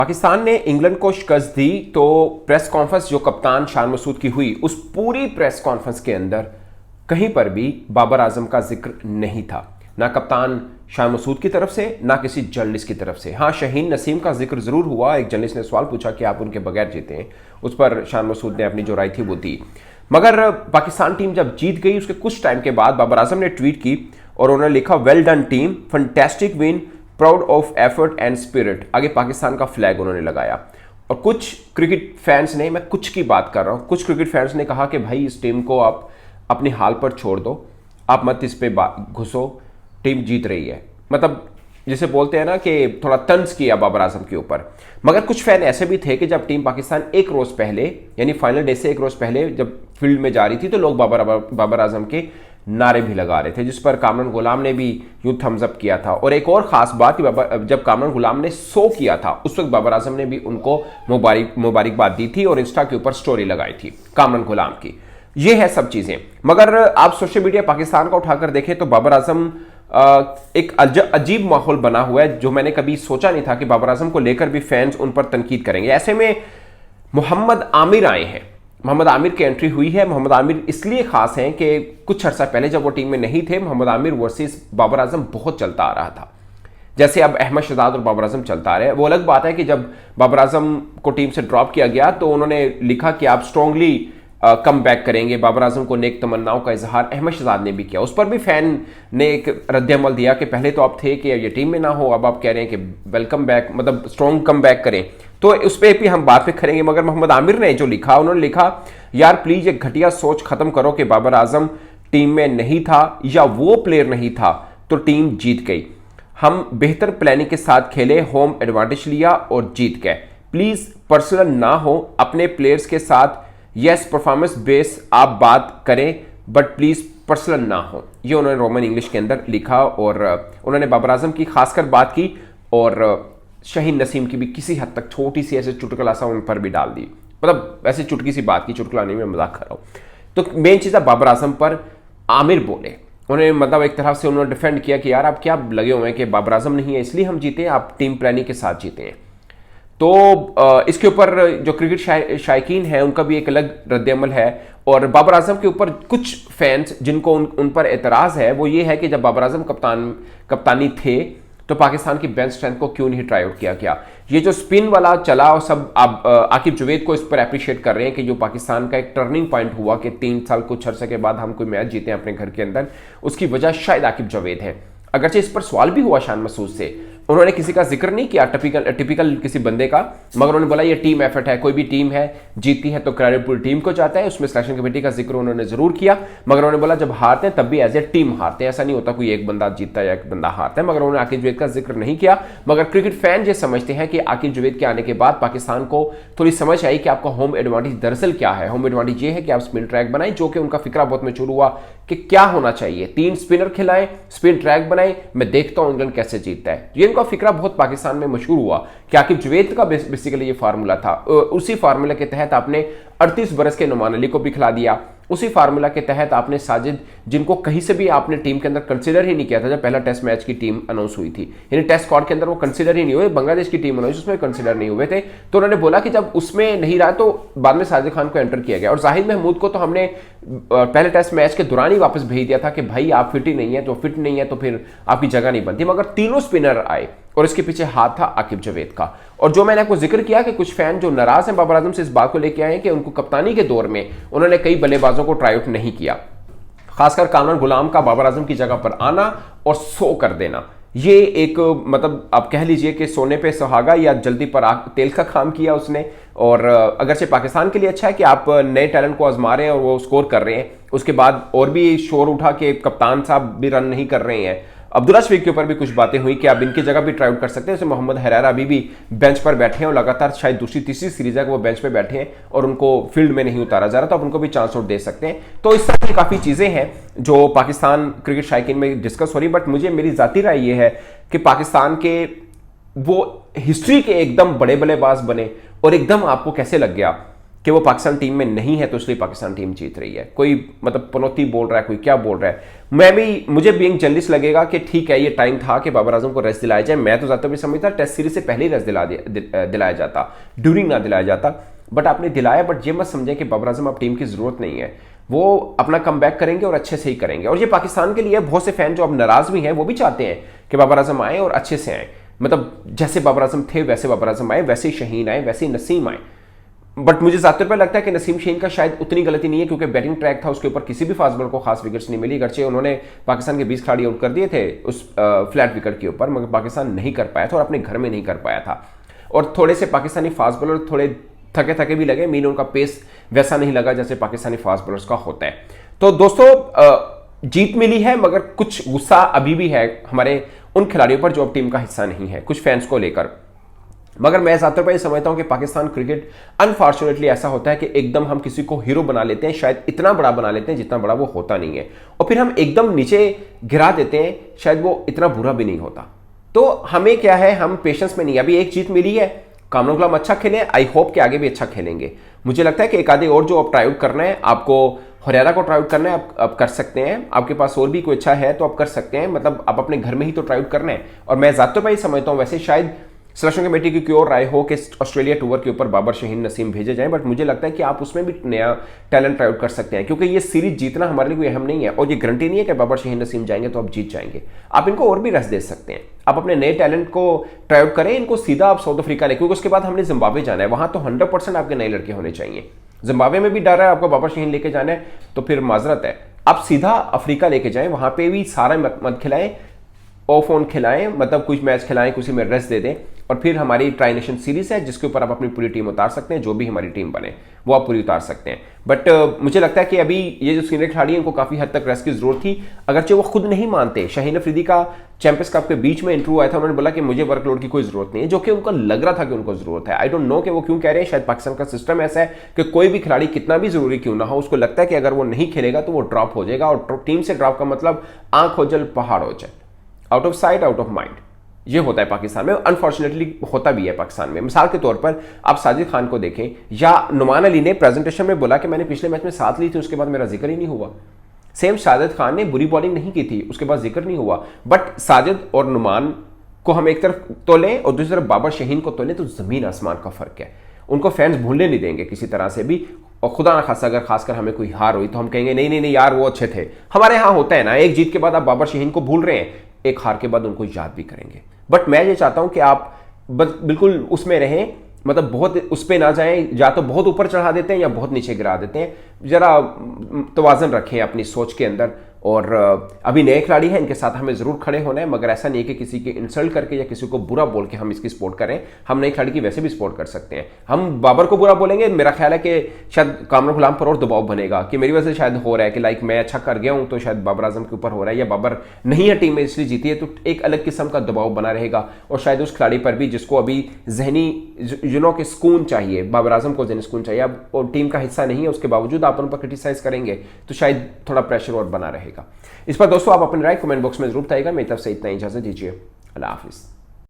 पाकिस्तान ने इंग्लैंड को शिकस्त दी तो प्रेस कॉन्फ्रेंस जो कप्तान शान मसूद की हुई, उस पूरी प्रेस कॉन्फ्रेंस के अंदर कहीं पर भी बाबर आजम का जिक्र नहीं था, ना कप्तान शान मसूद की तरफ से ना किसी जर्नलिस्ट की तरफ से। हाँ, शहीन नसीम का जिक्र जरूर हुआ। एक जर्नलिस्ट ने सवाल पूछा कि आप उनके बगैर जीते हैं, उस पर शान मसूद ने अपनी जो राय थी वो दी। मगर पाकिस्तान टीम जब जीत गई उसके कुछ टाइम के बाद बाबर आजम ने ट्वीट की और उन्होंने लिखा, well done team, fantastic win, proud of effort and spirit. आगे पाकिस्तान का फ्लैग उन्होंने लगाया। और कुछ क्रिकेट फैंस ने, मैं कुछ की बात कर रहा हूं, कुछ क्रिकेट फैंस ने कहा कि भाई इस टीम को आप अपनी हाल पर छोड़ दो, आप मत इस पे घुसो, टीम जीत रही है। मतलब जिसे बोलते हैं ना कि थोड़ा तंज किया बाबर आजम के ऊपर। मगर कुछ फैन ऐसे भी थे कि जब टीम पाकिस्तान एक रोज पहले, यानी फाइनल डे से एक रोज पहले जब फील्ड में जा रही थी, तो लोग बाबर आजम के नारे भी लगा रहे थे, जिस पर कामरान गुलाम ने भी यूं थम्स अप किया था। और एक और खास बात कि जब कामरान गुलाम ने 100 किया था उस वक्त बाबर आजम ने भी उनको मुबारकबाद दी थी और इंस्टा के ऊपर स्टोरी लगाई थी कामरान गुलाम की। ये है सब चीजें। मगर आप सोशल मीडिया पाकिस्तान का उठाकर देखें तो बाबर आजम एक अजीब माहौल बना हुआ है, जो मैंने कभी सोचा नहीं था कि बाबर आजम को लेकर भी फैंस उन पर तनकीद करेंगे। ऐसे में मोहम्मद आमिर आए हैं, मोहम्मद आमिर की एंट्री हुई है। मोहम्मद आमिर इसलिए खास हैं कि कुछ अर्सा पहले जब वो टीम में नहीं थे, मोहम्मद आमिर वर्सेस बाबर आजम बहुत चलता आ रहा था। जैसे अब अहमद शहजाद और बाबर आजम चलता आ रहे हैं। वो अलग बात है कि जब बाबर आजम को टीम से ड्रॉप किया गया तो उन्होंने लिखा कि आप स्ट्रांगली कम बैक करेंगे। बाबर आजम को नेक तमन्नाओं का इजहार अहमद शहजाद ने भी किया। उस पर भी फैन ने एक रद्द-ए-अमल दिया कि पहले तो आप थे कि ये टीम में ना हो, अब आप कह रहे हैं कि वेलकम बैक, मतलब स्ट्रॉन्ग कम बैक करें। तो उस पर भी हम बात पे करेंगे। मगर मोहम्मद आमिर ने जो लिखा, उन्होंने लिखा, यार प्लीज ये घटिया सोच खत्म करो कि बाबर आजम टीम में नहीं था या वो प्लेयर नहीं था तो टीम जीत गई। हम बेहतर प्लानिंग के साथ खेले, होम एडवांटेज लिया और जीत गए। प्लीज पर्सनल ना हो अपने प्लेयर्स के साथ। यस, परफॉर्मेंस बेस आप बात करें बट प्लीज पर्सनल ना हो। ये उन्होंने रोमन इंग्लिश के अंदर लिखा और उन्होंने बाबर आजम की खासकर बात की और शहीन नसीम की भी किसी हद तक छोटी सी ऐसे चुटकुला सा उन पर भी डाल दी। मतलब ऐसी चुटकी सी बात की, चुटकुला नहीं, मैं मजाक कर रहा हूं। तो मेन चीज है बाबर आजम पर आमिर बोले, उन्होंने मतलब एक तरह से उन्होंने डिफेंड किया कि यार आप क्या लगे हुए हैं कि बाबर आजम नहीं है इसलिए हम जीते, आप टीम प्लानिंग के साथ जीते हैं। तो इसके ऊपर जो क्रिकेट शायकीन है उनका भी एक अलग रद्द-ए-अमल है। और बाबर आजम के ऊपर कुछ फैंस जिनको उन पर एतराज है वो ये है कि जब बाबर आजम कप्तानी थे तो पाकिस्तान की बेंच स्ट्रेंथ को क्यों नहीं ट्राई आउट किया गया। ये जो स्पिन वाला चला और सब आप आकिब जावेद को इस पर अप्रिशिएट कर रहे हैं कि जो पाकिस्तान का एक टर्निंग पॉइंट हुआ कि 3 साल कुछ अर्से के बाद हम कोई मैच जीते अपने घर के अंदर, उसकी वजह शायद आकिब जावेद है। अगरचे इस पर सवाल भी हुआ शान मसूद से, उन्होंने किसी का जिक्र नहीं किया टिपिकल किसी बंदे का, मगर उन्होंने बोला ये टीम एफर्ट है, कोई भी टीम है जीती है तो क्रेडिट पूरी टीम को जाता है। उसमें सिलेक्शन कमेटी का जिक्र उन्होंने जरूर किया, मगर उन्होंने बोला जब हारते हैं तब भी एज ए टीम हारते हैं, ऐसा नहीं होता कोई एक बंदा जीतता है या एक बंदा हारता है। मगर उन्होंने आकिब जावेद का जिक्र नहीं किया। मगर क्रिकेट फैन ये समझते हैं कि आकिब जावेद के आने के बाद पाकिस्तान को थोड़ी समझ आई कि आपका होम एडवांटेज दरअसल क्या है। होम एडवांटेज ये है कि आप स्पिन ट्रैक बनाएं, जो कि उनका फिक्रा बहुत में शुरू हुआ कि क्या होना चाहिए, 3 स्पिनर खिलाएं, स्पिन ट्रैक बनाएं, मैं देखता हूं इंग्लैंड कैसे जीतता है। ये इनका फिक्रा बहुत पाकिस्तान में मशहूर हुआ कि आकिब जावेद का बेसिकली ये फार्मूला था। उसी फार्मूला के तहत आपने 38 बरस के नुमान अली को भी खिला दिया। उसी फार्मूला के तहत आपने साजिद, जिनको कहीं से भी आपने टीम के अंदर कंसीडर ही नहीं किया था जब पहला टेस्ट मैच की टीम अनाउंस हुई थी, यानी टेस्ट स्क्वाड के अंदर वो कंसीडर ही नहीं हुए, बांग्लादेश की टीम अनाउंस उसमें कंसीडर नहीं हुए थे। तो उन्होंने बोला कि जब उसमें नहीं रहा तो बाद में साजिद खान को एंटर किया गया। और जाहिद महमूद को तो हमने पहले टेस्ट मैच के दौरान ही वापस भेज दिया था कि भाई आप फिट ही नहीं है, तो फिट नहीं है तो फिर आपकी जगह नहीं बनती। मगर तीनों स्पिनर आए और इसके पीछे हाथ था आकिब जावेद का। और जो मैंने आपको जिक्र किया कि कुछ फैन जो नाराज हैं बाबर आजम से, इस बात को लेके आए हैं कि उनको कप्तानी के दौर में उन्होंने कई बल्लेबाजों को ट्राई आउट नहीं किया, खासकर कामरान गुलाम का बाबर आजम की जगह पर आना और 100 कर देना। ये एक मतलब आप कह लीजिए कि सोने पे सुहागा या जल्दी पर आग तेल का काम किया उसने। और अगरचे पाकिस्तान के लिए अच्छा है कि आप नए टैलेंट को आजमा रहे हैं और वो स्कोर कर रहे हैं, उसके बाद और भी शोर उठा कि कप्तान साहब भी रन नहीं कर रहे हैं। अब्दुल्ला शफीक के ऊपर भी कुछ बातें हुई कि आप इनकी जगह भी ट्राई आउट कर सकते हैं। जैसे मोहम्मद हरारा अभी भी बेंच पर बैठे हैं और लगातार शायद दूसरी तीसरी सीरीज है कि वो बेंच पे बैठे हैं और उनको फील्ड में नहीं उतारा जा रहा, तो आप उनको भी चांस आउट दे सकते हैं। तो इस तरह की काफ़ी चीज़ें हैं जो पाकिस्तान क्रिकेट शायकीन में डिस्कस हो रही। बट मुझे मेरी ज़ाती राय ये है कि पाकिस्तान के वो हिस्ट्री के एकदम बड़े बल्लेबाज बने और एकदम आपको कैसे लग गया कि वो पाकिस्तान टीम में नहीं है तो इसलिए पाकिस्तान टीम जीत रही है। कोई मतलब पनौती बोल रहा है, कोई क्या बोल रहा है। मुझे बीइंग जर्नलिस्ट लगेगा कि ठीक है, ये टाइम था कि बाबर आजम को रेस्ट दिलाया जाए। मैं तो ज़्यादातर भी समझता टेस्ट सीरीज से पहले ही रेस्ट दिलाया जाता, ड्यूरिंग ना दिलाया जाता, बट आपने दिलाया। बट ये मत समझें कि बाबर आजम अब टीम की जरूरत नहीं है, वो अपना कमबैक करेंगे और अच्छे से ही करेंगे। और ये पाकिस्तान के लिए बहुत से फैन जो अब नाराज भी हैं वो भी चाहते हैं कि बाबर आजम आए और अच्छे से आए, मतलब जैसे बाबर आजम थे वैसे बाबर आजम आए, वैसे ही शहीन आए, वैसे ही नसीम आए। बट मुझे ज्यादातर पर लगता है कि नसीम शहीन का शायद उतनी गलती नहीं है, क्योंकि बैटिंग ट्रैक था, उसके ऊपर किसी भी फास्ट बॉलर को खास विकेट्स नहीं मिली। अगरचे उन्होंने पाकिस्तान के 20 खिलाड़ी आउट कर दिए थे उस फ्लैट विकेट के ऊपर, मगर पाकिस्तान नहीं कर पाया था और अपने घर में नहीं कर पाया था। और थोड़े से पाकिस्तानी फास्ट बॉलर थोड़े थके थके भी लगे, मीन उनका पेस वैसा नहीं लगा जैसे पाकिस्तानी फास्ट बॉलर्स का होता है। तो दोस्तों जीत मिली है, मगर कुछ गुस्सा अभी भी है हमारे उन खिलाड़ियों पर जो अब टीम का हिस्सा नहीं है, कुछ फैंस को लेकर। मगर मैं ज्यादातर पर समझता हूं कि पाकिस्तान क्रिकेट अनफॉर्चुनेटली ऐसा होता है कि एकदम हम किसी को हीरो बना लेते हैं, शायद इतना बड़ा बना लेते हैं जितना बड़ा वो होता नहीं है, और फिर हम एकदम नीचे गिरा देते हैं, शायद वो इतना बुरा भी नहीं होता। तो हमें क्या है, हम पेशेंस में नहीं, अभी एक जीत मिली है, कामरान गुलाम अच्छा खेले, आई होप कि आगे भी अच्छा खेलेंगे। मुझे लगता है कि एक आधे और जो आप ट्राई आउट करना है, आपको हरियाणा को ट्राई आउट करना है, आप कर सकते हैं। आपके पास और भी कोई अच्छा है तो आप कर सकते हैं, मतलब आप अपने घर में ही तो ट्राई आउट करना है। और मैं ज्यादातर भाई समझता हूं, वैसे शायद सिलेक्शन कमेटी की कोई और राय हो कि ऑस्ट्रेलिया टूर के ऊपर बाबर, शहीन, नसीम भेजे जाएं, बट मुझे लगता है कि आप उसमें भी नया टैलेंट ट्राई आउट कर सकते हैं, क्योंकि ये सीरीज जीतना हमारे लिए कोई अहम नहीं है, और ये गारंटी नहीं है कि बाबर, शहीन, नसीम जाएंगे तो आप जीत जाएंगे। आप इनको और भी रेस्ट दे सकते हैं, आप अपने नए टैलेंट को ट्राई आउट करें, इनको सीधा आप साउथ अफ्रीका ले, क्योंकि उसके बाद हमने जिम्बाब्वे जाना है, वहां तो 100% आपके नए लड़के होने चाहिए। जिम्बाब्वे में भी डर है आपको बाबर, शहीन लेके जाना है तो फिर माजरत है, आप सीधा अफ्रीका लेके जाएं, वहां पे भी सारा मत खिलाएं, ऑफ ऑन खिलाएं, मतलब कुछ मैच खिलाएं, कुछ में रेस्ट दे दें, और फिर हमारी ट्राई नेशन सीरीज है जिसके ऊपर आप अपनी पूरी टीम उतार सकते हैं, जो भी हमारी टीम बने वो आप पूरी उतार सकते हैं। बट मुझे लगता है कि अभी ये जो सीनियर खिलाड़ी हैं उनको काफी हद तक रेस्ट की जरूरत थी, अगरचे वो खुद नहीं मानते। शाहीन अफरीदी का चैंपियंस कप के बीच में इंटरव्यू आया था, उन्होंने बोला कि मुझे वर्कलोड की कोई जरूरत नहीं है, जो कि उनको लग रहा था कि उनको जरूरत है। आई डोंट नो कि वो क्यों कह रहे हैं, शायद पाकिस्तान का सिस्टम ऐसा है कि कोई भी खिलाड़ी कितना भी जरूरी क्यों ना हो, उसको लगता है कि अगर वो नहीं खेलेगा तो वो ड्रॉप हो जाएगा, और टीम से ड्रॉप का मतलब आंख हो जल पहाड़ हो जाए, out of sight out of mind. ये होता है पाकिस्तान में, अनफॉर्चुनेटली होता भी है पाकिस्तान में। मिसाल के तौर पर आप साजिद खान को देखें, या नुमान अली ने प्रेजेंटेशन में बोला कि मैंने पिछले मैच में 7 ली थी, उसके बाद मेरा जिक्र ही नहीं हुआ। सेम साजिद खान ने बुरी बॉलिंग नहीं की थी, उसके बाद जिक्र नहीं हुआ। बट साजिद और नुमान को हम एक तरफ तोलें और दूसरी तरफ बाबर, शहीन को तोलें तो जमीन आसमान का फर्क है। उनको फैंस भूलने नहीं देंगे किसी तरह से भी, और खुदा ना खासा अगर खासकर हमें कोई हार हुई तो हम कहेंगे नहीं नहीं नहीं यार वो अच्छे थे। हमारे यहाँ होता है ना, एक जीत के बाद आप बाबर, शहीन को भूल रहे हैं, एक हार के बाद उनको याद भी करेंगे। बट मैं ये चाहता हूं कि आप बिल्कुल उसमें रहें, मतलब बहुत उस पर ना जाएं, या तो बहुत ऊपर चढ़ा देते हैं या बहुत नीचे गिरा देते हैं। जरा तवाज़न रखें अपनी सोच के अंदर। और अभी नए खिलाड़ी हैं, इनके साथ हमें जरूर खड़े होना है, मगर ऐसा नहीं है कि किसी के इंसल्ट करके या किसी को बुरा बोल के हम इसकी सपोर्ट करें। हम नए खिलाड़ी की वैसे भी सपोर्ट कर सकते हैं। हम बाबर को बुरा बोलेंगे, मेरा ख्याल है कि शायद कामरान गुलाम पर और दबाव बनेगा कि मेरी वजह से शायद हो रहा है कि लाइक मैं अच्छा कर गया हूं तो शायद बाबर आजम के ऊपर हो रहा है, या बाबर नहीं है टीम में इसलिए जीती है, तो एक अलग किस्म का दबाव बना रहेगा। और शायद उस खिलाड़ी पर भी जिसको अभी जहनी जुनों के सुकून चाहिए, बाबर आजम को जहनी सुकून चाहिए, अब और टीम का हिस्सा नहीं है, उसके बावजूद आप उन पर क्रिटिसाइज करेंगे तो शायद थोड़ा प्रेशर और बना रहेगा। इस पर दोस्तों आप अपनी राय कमेंट बॉक्स में जरूर बताइएगा। मेरी तरफ से इतना, इजाजत दीजिए, अल्लाह हाफिज़।